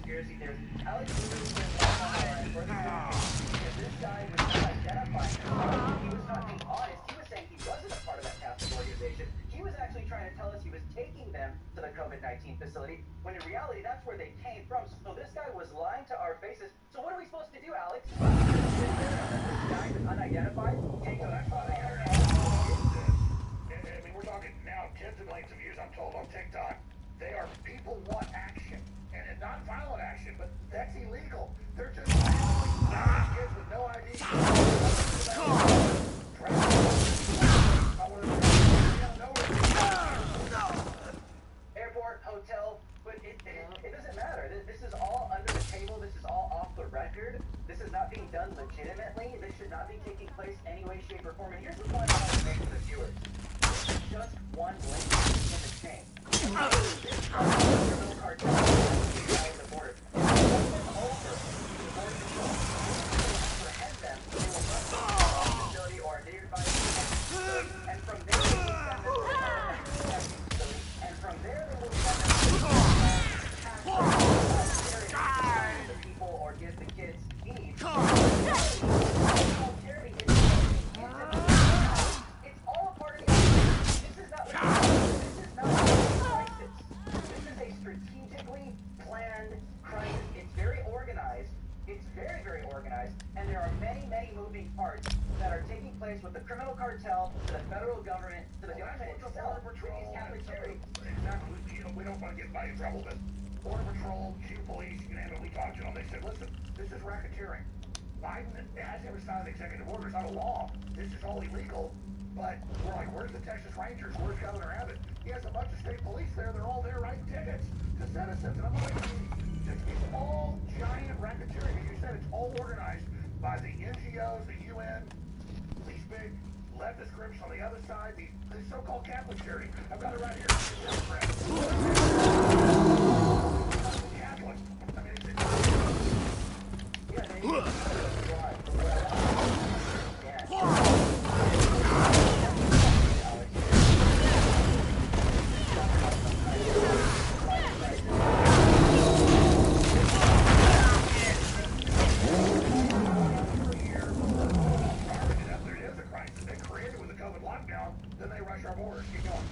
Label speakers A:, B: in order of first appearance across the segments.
A: conspiracy theories. Alex literally said for the because this guy was not identifying himself. He was not being honest. He was saying he wasn't a part of that task organization. He was actually trying to tell us he was taking them to the COVID-19 facility, when in reality, that's where they came from. So this guy was lying to our faces. So what are we supposed to do, Alex? This guy was unidentified? Take him that's why they are. I mean, we're talking now tens of millions of views, I'm told, on TikTok. They are, people want action. And not violent action, but that's illegal. They're just kids with no ID. Airport, hotel, but it doesn't matter. This is all under the table. This is all off the record. This is not being done legitimately. This should not be taking place any way, shape, or form. And here's the point I want to make to the viewers. This is just one link in the chain. This criminal cartel is the border. If it wasn't over, the border patrol will apprehend them. They will run to a facility or a nearby facility, and from there they will send them to a testing facility, and from there they will send them to the people or give the kids needs. It's all a part of the this is not a crisis. This is a strategically planned crisis. It's very organized. It's very, very organized. And there are many, many moving parts that are taking place with the criminal cartel, to the federal government, to the government itself, to these Catholic charities. Exactly. You know, we don't want to get by in trouble, but Border Patrol, Chief Police, you name it, we talked to them. They said, listen, this is racketeering. Biden has never signed an executive order. It's not a law. This is all illegal. But we're like, where's the Texas Rangers? Where's Governor Abbott? He has a bunch of state police there. They're all there writing tickets to citizens. And I'm like, it's all giant racketeering. As you said, it's all organized by the NGOs, the UN, these big leftist groups on the other side, the so-called Catholic charity. I've got it right here. Catholic. I mean, then they rush our borders. Keep going.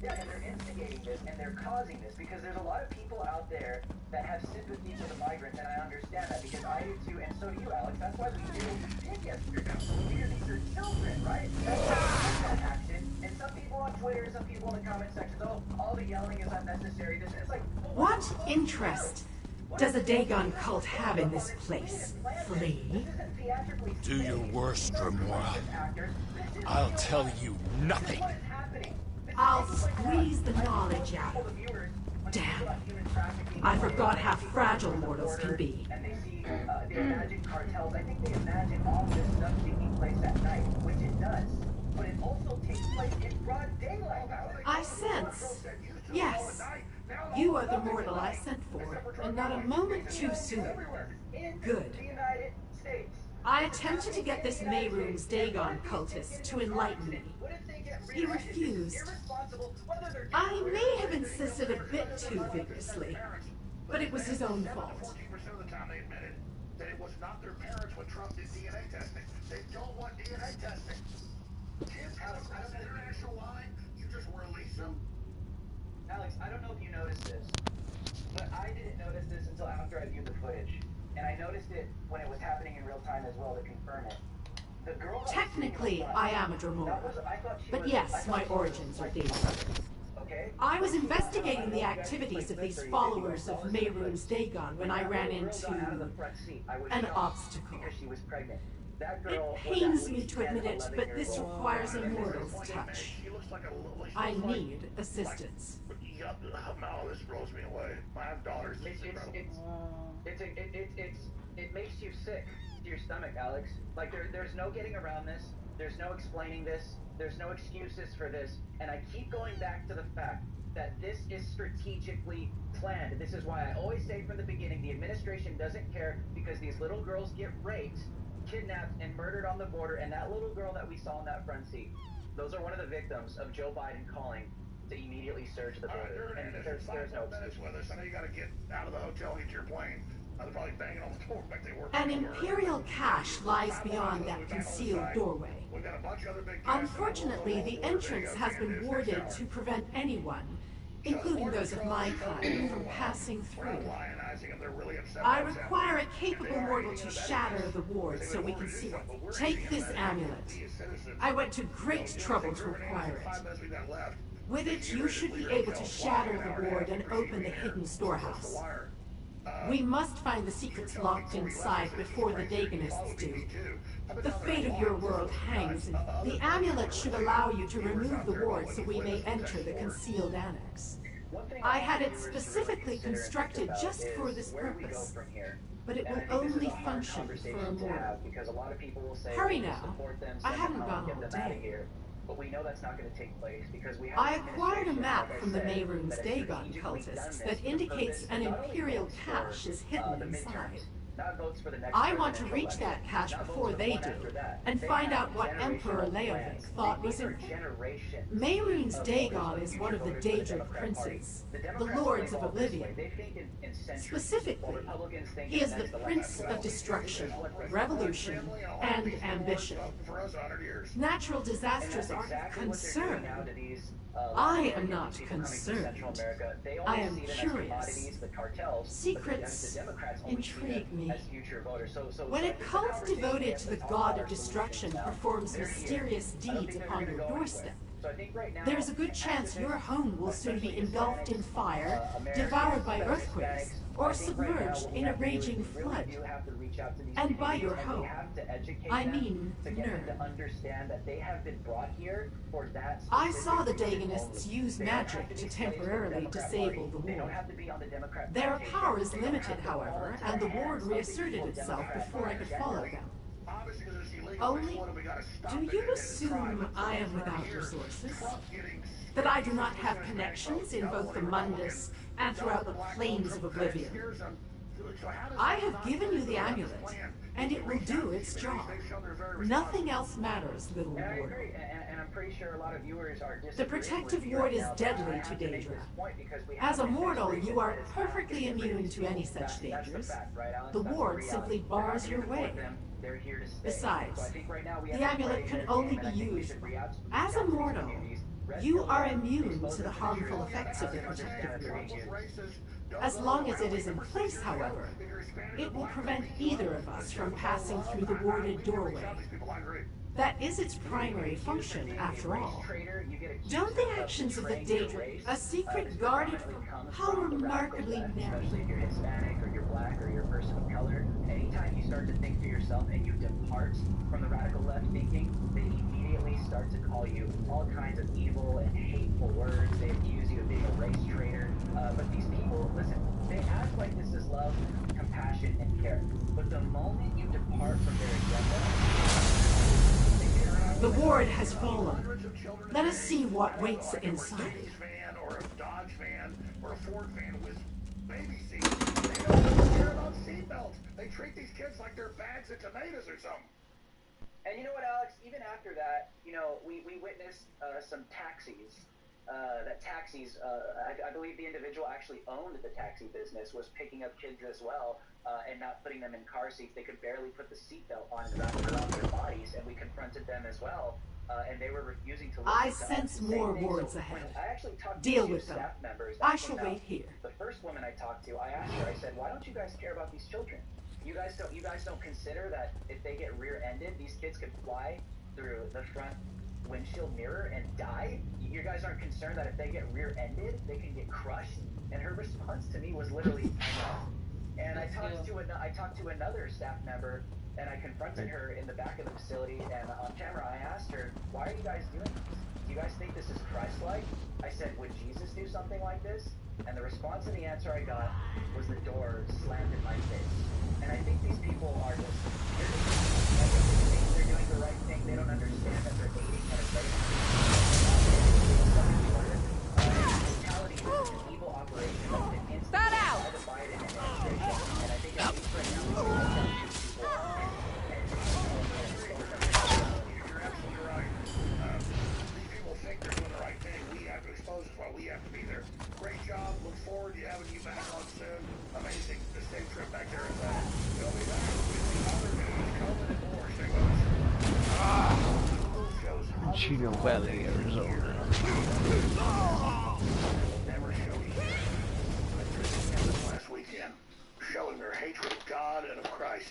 A: Yeah, and they're instigating this, and they're causing this, because there's a lot of people out there that have sympathy for the migrants, and I understand that, because I do too, and so do you, Alex. That's why we did what we did yesterday. Because these are children, right? That's why we took that action. And some people on Twitter, some people in the comment sections, oh, all the yelling is unnecessary. This, it's like, well,
B: what interest does a Dagon cult have in this place? Flea?
C: Do your worst, Grimoire. I'll tell you nothing.
B: I'll squeeze the knowledge out. Damn. I forgot how fragile mortals can be.
A: And they see the imagined cartels. I think they imagine all this stuff taking place at night, which it does. But it also takes place in broad daylight.
B: I sense. Yes. You are the mortal I sent for, and not a moment too soon. Good. I attempted to get this Mayroom's Dagon cultist to enlighten me. He refused. I may have insisted a bit too vigorously, but it was his own fault.
A: 14% of the time they admitted that it was not their parents when Trump did DNA testing. They don't want DNA testing. Kids have a cross the international line, you just release them? Alex, I don't know if you noticed this, but I didn't notice this until after I viewed the footage. And I noticed it when it was happening in real time as well to confirm it. The girl
B: Technically, I am a Dremora, but yes, my origins are Dagon. I was investigating the activities of these followers of Mayroom's Dagon when I ran into an obstacle. It pains me to admit it, but this requires a mortal's touch. I need assistance.
A: No, this blows me away. My daughter's it makes you sick to your stomach, Alex. Like there's no getting around this. There's no explaining this. There's no excuses for this. And I keep going back to the fact that this is strategically planned. This is why I always say from the beginning, the administration doesn't care, because these little girls get raped, kidnapped, and murdered on the border. And that little girl that we saw in that front seat, those are one of the victims of Joe Biden calling to immediately surge the border. And there's no excuse.
D: With us. I know you got to get out of the hotel and get to your plane. They're probably banging on the door like they were.
B: An Imperial cache lies beyond that concealed doorway. Unfortunately, the entrance has been warded to prevent anyone, including those of my kind, from passing through. I require a capable mortal to shatter the ward so we can see it. Take this amulet. I went to great trouble to acquire it. With it, you should be able to shatter the ward and open the hidden storehouse. We must find the secrets locked inside before the Daganists do. The fate of your world hangs in it. The amulet should allow you to remove the ward so we may enter the concealed annex. I had it specifically constructed just for this purpose, but it will only function for a mortal. Hurry now. I haven't gone all day.
A: But we know that's not going to take place because we have.
B: I acquired a map from the Mayroon's Dagon cultists that indicates an Imperial cache is hidden inside. I want to reach that cache before they do, and find out what Emperor Leovic thought was in it. Mayroon's Dagon is one of the Daedric princes, the Lords of Oblivion. Specifically, he is the Prince of Destruction, Revolution, and Ambition. Natural disasters aren't a concern. I am not concerned. I am curious. Secrets intrigue me. When a cult devoted to the god of destruction performs mysterious deeds upon your doorstep, there's a good chance your home will soon be engulfed in fire, devoured by earthquakes, or submerged in a raging flood. And by your home, I mean Nerd. I saw the Daganists use magic to temporarily disable the ward. Their power is limited, however, and the ward reasserted itself before I could follow them. Only, do you assume I am without resources? That I do not have connections in both the Mundus and throughout the plains of Oblivion? I have given you the amulet, and it will do its job. Nothing else matters, little ward. The protective ward is deadly to Daedra. As a mortal, you are perfectly immune to any such dangers. The ward simply bars your way. Besides, the amulet can only be used. As a mortal, you are immune to the harmful effects of the protective ward. As long as it is in place, however, it will prevent either of us from passing through the warded doorway. That is its primary function, after all. Don't the actions of the Daedric, a secret guarded from how remarkably narrow.
A: Especially if you're Hispanic or you're black or you're a person of color, anytime you start to think for yourself and you depart from the radical left thinking, they immediately start to call you all kinds of evil and hateful words. They accuse you of being a race traitor. But these people, listen, they act like this is love, compassion, and care. But the moment you depart from their agenda,
B: the ward has fallen. Let us see what waits inside.
D: Or a Dodge van or a Ford van with baby seats. They don't care about seatbelts. They treat these kids like they're bags of tomatoes or something.
A: And you know what, Alex? Even after that, you know, we witnessed some taxis. I believe the individual actually owned the taxi business, was picking up kids as well, and not putting them in car seats. They could barely put the seatbelt on and wrap it around their bodies, and we confronted them as well. And they were refusing to listen
B: I
A: to
B: sense
A: us.
B: more wards ahead.
A: I actually talked
B: Deal
A: to
B: with them.
A: staff members.
B: I shall wait here.
A: The first woman I talked to, I asked her, I said, why don't you guys care about these children? You guys don't consider that if they get rear-ended, these kids could fly through the front windshield mirror and die? You guys aren't concerned that if they get rear-ended, they can get crushed? And her response to me was literally, no. And I talked to another staff member, and I confronted her in the back of the facility, and on camera I asked her, why are you guys doing this? Do you guys think this is Christ-like? I said, would Jesus do something like this? And the response and the answer I got was the door slammed in my face. And I think these people are just, they think they're doing the right thing. They don't understand that they're aiding and abetting. Brutality is an evil operation that's been instituted by the Biden administration. And I think at least right now, we should look at these people and
D: You're absolutely right. These people think they're doing the right thing. We have to expose as well.
E: Chino Valley, Arizona.
D: Never showed you. Last weekend, showing their hatred of God and of Christ.